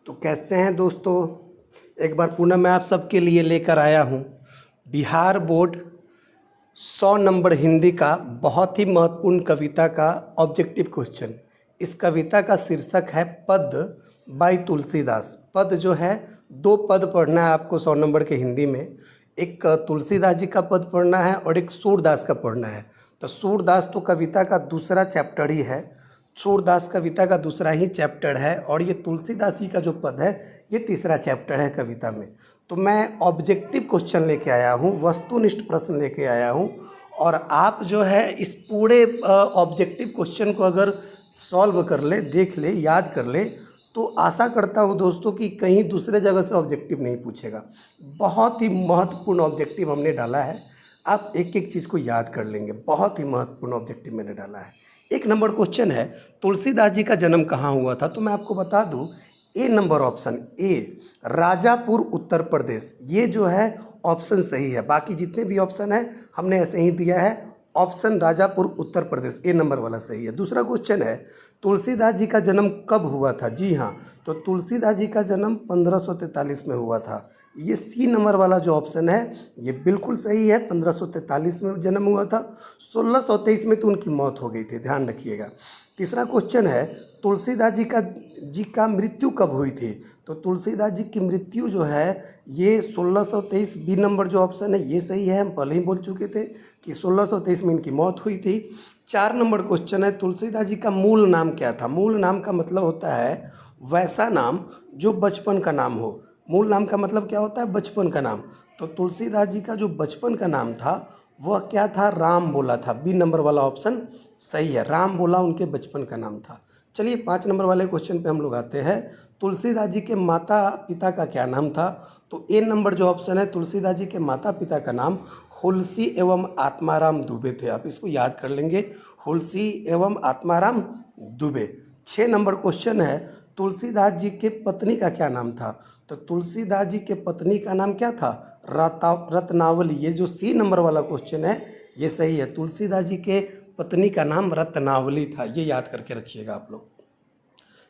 तो कैसे हैं दोस्तों। एक बार पुनः मैं आप सबके लिए लेकर आया हूँ बिहार बोर्ड 100 नंबर हिंदी का बहुत ही महत्वपूर्ण कविता का ऑब्जेक्टिव क्वेश्चन। इस कविता का शीर्षक है पद बाय तुलसीदास। पद जो है, दो पद पढ़ना है आपको 100 नंबर के हिंदी में। एक तुलसीदास जी का पद पढ़ना है और एक सूरदास का पढ़ना है। तो सूरदास तो कविता का दूसरा चैप्टर ही है, सूरदास कविता का दूसरा ही चैप्टर है, और ये तुलसीदास जी का जो पद है ये तीसरा चैप्टर है कविता में। तो मैं ऑब्जेक्टिव क्वेश्चन लेके आया हूँ, वस्तुनिष्ठ प्रश्न लेके आया हूँ, और आप जो है इस पूरे ऑब्जेक्टिव क्वेश्चन को अगर सॉल्व कर ले, देख ले, याद कर ले, तो आशा करता हूँ दोस्तों कि कहीं दूसरे जगह से ऑब्जेक्टिव नहीं पूछेगा। बहुत ही महत्वपूर्ण ऑब्जेक्टिव हमने डाला है, आप एक एक चीज़ को याद कर लेंगे। बहुत ही महत्वपूर्ण ऑब्जेक्टिव मैंने डाला है। एक नंबर क्वेश्चन है, तुलसीदास जी का जन्म कहाँ हुआ था? तो मैं आपको बता दूं, ए number option A, Rajapur Uttar Pradesh, ये जो है ऑप्शन सही है। बाकी जितने भी ऑप्शन है हमने ऐसे ही दिया है। ऑप्शन राजापुर उत्तर प्रदेश, ए नंबर वाला सही है। दूसरा क्वेश्चन है, तुलसीदास जी का जन्म कब हुआ था? जी हाँ, तो तुलसीदास जी का जन्म 1543 में हुआ था। ये सी नंबर वाला जो ऑप्शन है ये बिल्कुल सही है। 1543 में जन्म हुआ था, 1623 में तो उनकी मौत हो गई थी, ध्यान रखिएगा। तीसरा क्वेश्चन है, तुलसीदास जी का मृत्यु कब हुई थी? तो तुलसीदास जी की मृत्यु जो है ये 1623, बी नंबर जो ऑप्शन है ये सही है। हम पहले ही बोल चुके थे कि 1623 में इनकी मौत हुई थी। 4 नंबर क्वेश्चन है, तुलसीदास जी का मूल नाम क्या था? मूल नाम का मतलब होता है वैसा नाम जो बचपन का नाम हो। मूल नाम का मतलब क्या होता है? बचपन का नाम। तो तुलसीदास जी का जो बचपन का नाम था वह क्या था? राम बोला था। बी नंबर वाला ऑप्शन सही है, राम बोला उनके बचपन का नाम था। चलिए 5 नंबर वाले क्वेश्चन पे हम लोग आते हैं। तुलसीदास जी के माता पिता का क्या नाम था? तो ए नंबर जो ऑप्शन है, तुलसीदास जी के माता पिता का नाम हुलसी एवं आत्माराम दुबे थे। आप इसको याद कर लेंगे, हुलसी एवं आत्माराम दुबे। 6 नंबर क्वेश्चन है, तुलसीदास जी के पत्नी का क्या नाम था? तो तुलसीदास जी के पत्नी का नाम क्या था? रत्नावली। ये जो सी नंबर वाला क्वेश्चन है ये सही है। तुलसीदास जी के पत्नी का नाम रत्नावली था, ये याद करके रखिएगा आप लोग।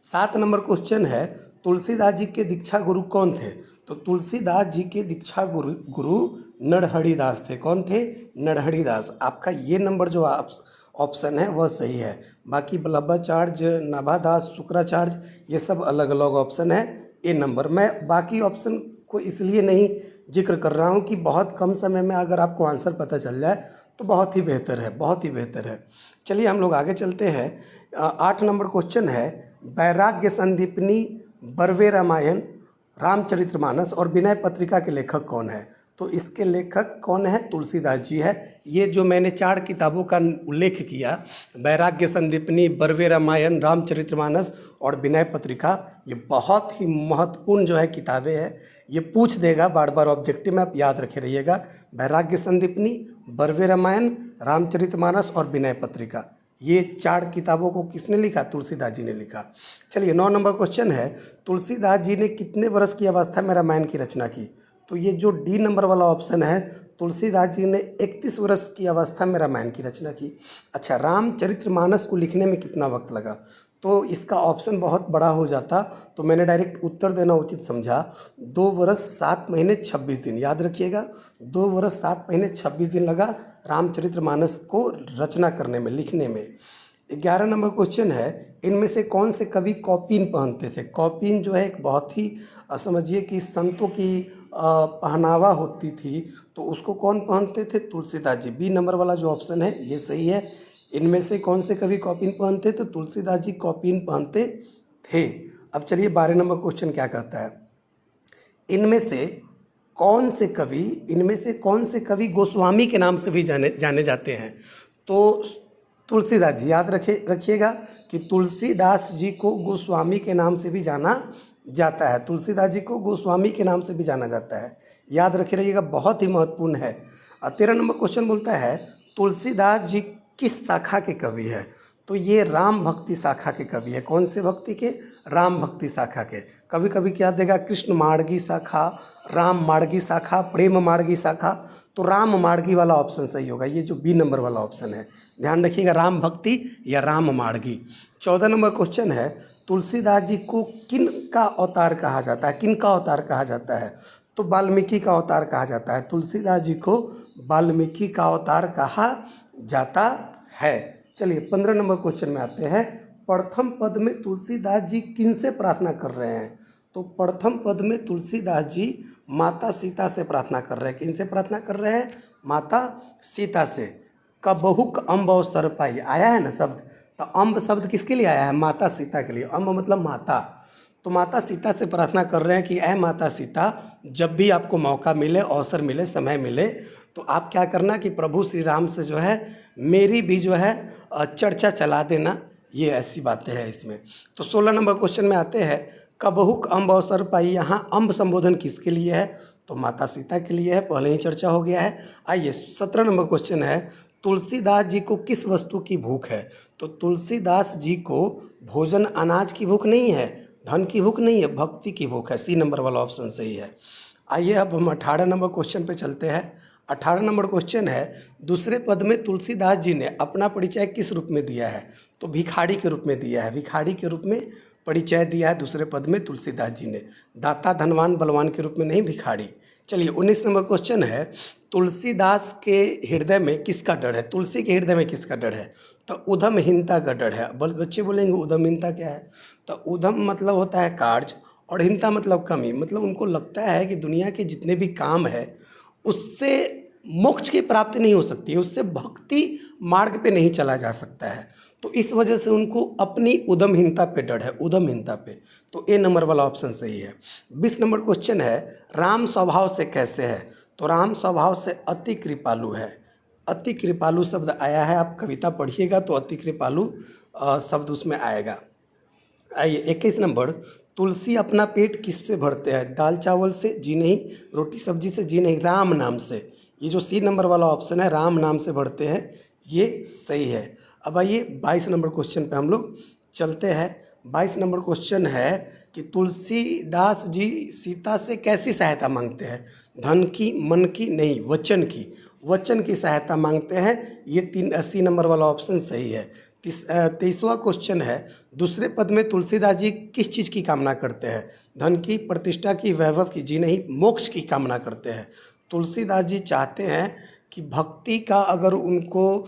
7 नंबर क्वेश्चन है, तुलसीदास जी के दीक्षा गुरु कौन थे? तो तुलसीदास जी के दीक्षा गुरु नरहरिदास थे। कौन थे? नरहरिदास। आपका ये नंबर जो ऑप्शन है वह सही है। बाकी बल्लभाचार्य, नाभादास, शुक्राचार्य ये सब अलग अलग ऑप्शन है। ए नंबर। मैं बाकी ऑप्शन को इसलिए नहीं जिक्र कर रहा हूँ कि बहुत कम समय में अगर आपको आंसर पता चल जाए तो बहुत ही बेहतर है, बहुत ही बेहतर है। चलिए हम लोग आगे चलते हैं। 8 नंबर क्वेश्चन है, वैराग्य संदीपनी, बर्वे रामायण, रामचरितमानस और विनय पत्रिका के लेखक कौन है? तो इसके लेखक कौन है? तुलसीदास जी है। ये जो मैंने 4 किताबों का उल्लेख किया, वैराग्य संदीपनी, बर्वे रामायण, रामचरितमानस और विनय पत्रिका, ये बहुत ही महत्वपूर्ण जो है किताबें हैं। ये पूछ देगा बार बार ऑब्जेक्टिव में, आप याद रखे रहिएगा। वैराग्य संदीपनी, बर्वे रामायण, रामचरितमानस और विनय पत्रिका, ये 4 किताबों को किसने लिखा? तुलसीदास जी ने लिखा। चलिए 9 नंबर क्वेश्चन है, तुलसीदास जी ने कितने वर्ष की अवस्था में रामायण की रचना की? तो ये जो डी नंबर वाला ऑप्शन है, तुलसीदास जी ने 31 वर्ष की अवस्था में रामायण की रचना की। अच्छा, रामचरितमानस को लिखने में कितना वक्त लगा? तो इसका ऑप्शन बहुत बड़ा हो जाता, तो मैंने डायरेक्ट उत्तर देना उचित समझा। 2 वर्ष 7 महीने 26 दिन, याद रखिएगा। 2 वर्ष 7 महीने 26 दिन लगा रामचरितमानस को रचना करने में, लिखने में। 11 नंबर क्वेश्चन है, इनमें से कौन से कवि कौपीन पहनते थे? कौपीन जो है एक बहुत ही समझिए कि संतों की पहनावा होती थी, तो उसको कौन पहनते थे? तुलसीदास जी। बी नंबर वाला जो ऑप्शन है ये सही है। इनमें से कौन से कवि कौपीन पहनते? तो तुलसीदास जी कौपीन पहनते थे। अब चलिए 12 नंबर क्वेश्चन क्या कहता है, इनमें से कौन से कवि गोस्वामी के नाम से भी जाने जाते हैं? तो तुलसीदास जी, याद रखिएगा कि तुलसीदास जी को गोस्वामी के नाम से भी जाना जाता है। तुलसीदास जी को गोस्वामी के नाम से भी जाना जाता है, याद रखे रहिएगा, बहुत ही महत्वपूर्ण है। 13 नंबर क्वेश्चन बोलता है, तुलसीदास जी किस शाखा के कवि है? तो ये राम भक्ति शाखा के कवि है। कौन से भक्ति के? राम भक्ति शाखा के। कभी कभी क्या देगा, कृष्ण मार्गी शाखा, राम मार्गी शाखा, प्रेम मार्गी शाखा, तो राम मार्गी वाला ऑप्शन सही होगा। ये जो बी नंबर वाला ऑप्शन है, ध्यान रखिएगा, राम भक्ति या राम मार्गी। 14 नंबर क्वेश्चन है, तुलसीदास जी को किन का अवतार कहा जाता है, किन का अवतार कहा जाता है? तो वाल्मीकि का अवतार कहा जाता है। तुलसीदास जी को वाल्मीकि का अवतार कहा जाता है। चलिए 15 नंबर क्वेश्चन में आते हैं। प्रथम पद में तुलसीदास जी किन से प्रार्थना कर रहे हैं? तो प्रथम पद में तुलसीदास जी माता सीता से प्रार्थना कर रहे हैं। किन से प्रार्थना कर रहे हैं? माता सीता से। कबहुक अम्ब अवसर पाई आया है ना शब्द, तो अम्ब शब्द किसके लिए आया है? माता सीता के लिए। अम्ब मतलब माता। तो माता सीता से प्रार्थना कर रहे हैं कि ऐ माता सीता, जब भी आपको मौका मिले, अवसर मिले, समय मिले, तो आप क्या करना कि प्रभु श्री राम से जो है मेरी भी जो है चर्चा चला देना। ये ऐसी बातें हैं इसमें। तो 16 नंबर क्वेश्चन में आते हैं। कबहुक अम्ब अवसर पाई, यहाँ अम्ब संबोधन किसके लिए है? तो माता सीता के लिए है, पहले ही चर्चा हो गया है। आइए 17 नंबर क्वेश्चन है। तुलसीदास जी को किस वस्तु की भूख है? तो तुलसीदास जी को भोजन अनाज की भूख नहीं है, धन की भूख नहीं है, भक्ति की भूख है। सी नंबर वाला ऑप्शन सही है। आइए अब हम 18 नंबर क्वेश्चन पे चलते हैं। 18 नंबर क्वेश्चन है, दूसरे पद में तुलसीदास जी ने अपना परिचय किस रूप में दिया है? तो भिखारी के रूप में दिया है। भिखारी के रूप में परिचय दिया है दूसरे पद में तुलसीदास जी ने। दाता, धनवान, बलवान के रूप में नहीं, भिखारी। चलिए 19 नंबर क्वेश्चन है। तुलसीदास के हृदय में किसका डर है? तुलसी के हृदय में किसका डर है? तो उधमहीनता का डर है। बच्चे बोलेंगे उधमहीनता क्या है? तो उधम मतलब होता है कार्य, और हीनता मतलब कमी। मतलब उनको लगता है कि दुनिया के जितने भी काम है उससे मोक्ष की प्राप्ति नहीं हो सकती है, उससे भक्ति मार्ग पे नहीं चला जा सकता है। तो इस वजह से उनको अपनी उद्यमहीनता पे डर है, उद्यमहीनता पे। तो ए नंबर वाला ऑप्शन सही है। 20 नंबर क्वेश्चन है, राम स्वभाव से कैसे है? तो राम स्वभाव से अति कृपालु है। अति कृपालु शब्द आया है, आप कविता पढ़िएगा तो अति कृपालु शब्द उसमें आएगा। आइए 21 नंबर, तुलसी अपना पेट किससे भरते हैं? दाल चावल से? जी नहीं। रोटी सब्जी से? जी नहीं। राम नाम से। ये जो सी नंबर वाला ऑप्शन है, राम नाम से भरते हैं, ये सही है। अब आइए 22 नंबर क्वेश्चन पे हम लोग चलते हैं। 22 नंबर क्वेश्चन है कि तुलसीदास जी सीता से कैसी सहायता मांगते हैं? धन की, मन की? नहीं, वचन की। वचन की सहायता मांगते हैं। ये 83 नंबर वाला ऑप्शन सही है। 23वां क्वेश्चन है, दूसरे पद में तुलसीदास जी किस चीज़ की कामना करते हैं? धन की, प्रतिष्ठा की, वैभव की? जी नहीं, मोक्ष की कामना करते हैं। तुलसीदास जी चाहते हैं कि भक्ति का अगर उनको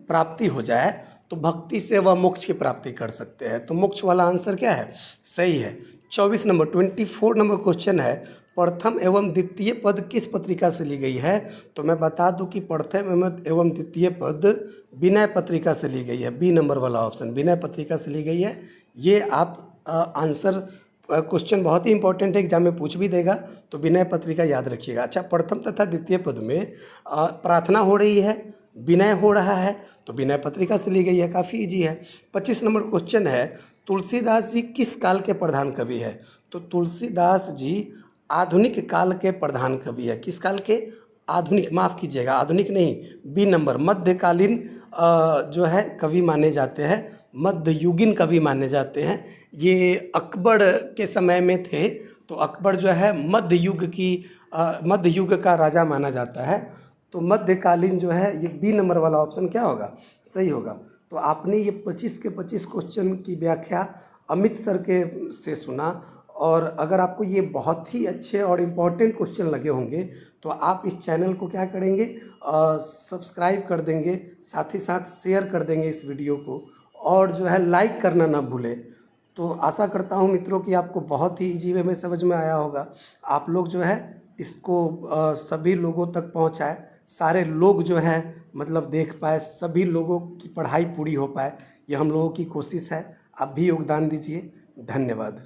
प्राप्ति हो जाए तो भक्ति से वह मोक्ष की प्राप्ति कर सकते हैं। तो मोक्ष वाला आंसर क्या है? सही है। 24 नंबर क्वेश्चन है, प्रथम एवं द्वितीय पद किस पत्रिका से ली गई है? तो मैं बता दूं कि प्रथम एवं द्वितीय पद विनय पत्रिका से ली गई है। बी नंबर वाला ऑप्शन विनय पत्रिका से ली गई है। ये आप आंसर क्वेश्चन बहुत ही इंपॉर्टेंट है, एग्जाम में पूछ भी देगा, तो विनय पत्रिका याद रखिएगा। अच्छा, प्रथम तथा द्वितीय पद में प्रार्थना हो रही है, विनय हो रहा है, तो विनय पत्रिका से ली गई है, काफ़ी इजी है। 25 नंबर क्वेश्चन है, तुलसीदास जी किस काल के प्रधान कवि है? तो तुलसीदास जी आधुनिक काल के प्रधान कवि है। किस काल के? आधुनिक, माफ़ कीजिएगा, आधुनिक नहीं, बी नंबर, मध्यकालीन जो है कवि माने जाते हैं, मध्ययुगीन कवि माने जाते हैं। ये अकबर के समय में थे, तो अकबर जो है मध्य युग का राजा माना जाता है। तो मध्यकालीन जो है, ये बी नंबर वाला ऑप्शन क्या होगा? सही होगा। तो आपने ये 25 के 25 क्वेश्चन की व्याख्या अमित सर के से सुना, और अगर आपको ये बहुत ही अच्छे और इम्पॉर्टेंट क्वेश्चन लगे होंगे तो आप इस चैनल को क्या करेंगे? सब्सक्राइब कर देंगे, साथ ही साथ शेयर कर देंगे इस वीडियो को, और जो है लाइक करना ना भूलें। तो आशा करता हूँ मित्रों कि आपको बहुत ही ईजी वे में समझ में आया होगा। आप लोग जो है इसको सभी लोगों तक पहुँचाएं, सारे लोग जो है मतलब देख पाए, सभी लोगों की पढ़ाई पूरी हो पाए, ये हम लोगों की कोशिश है। आप भी योगदान दीजिए। धन्यवाद।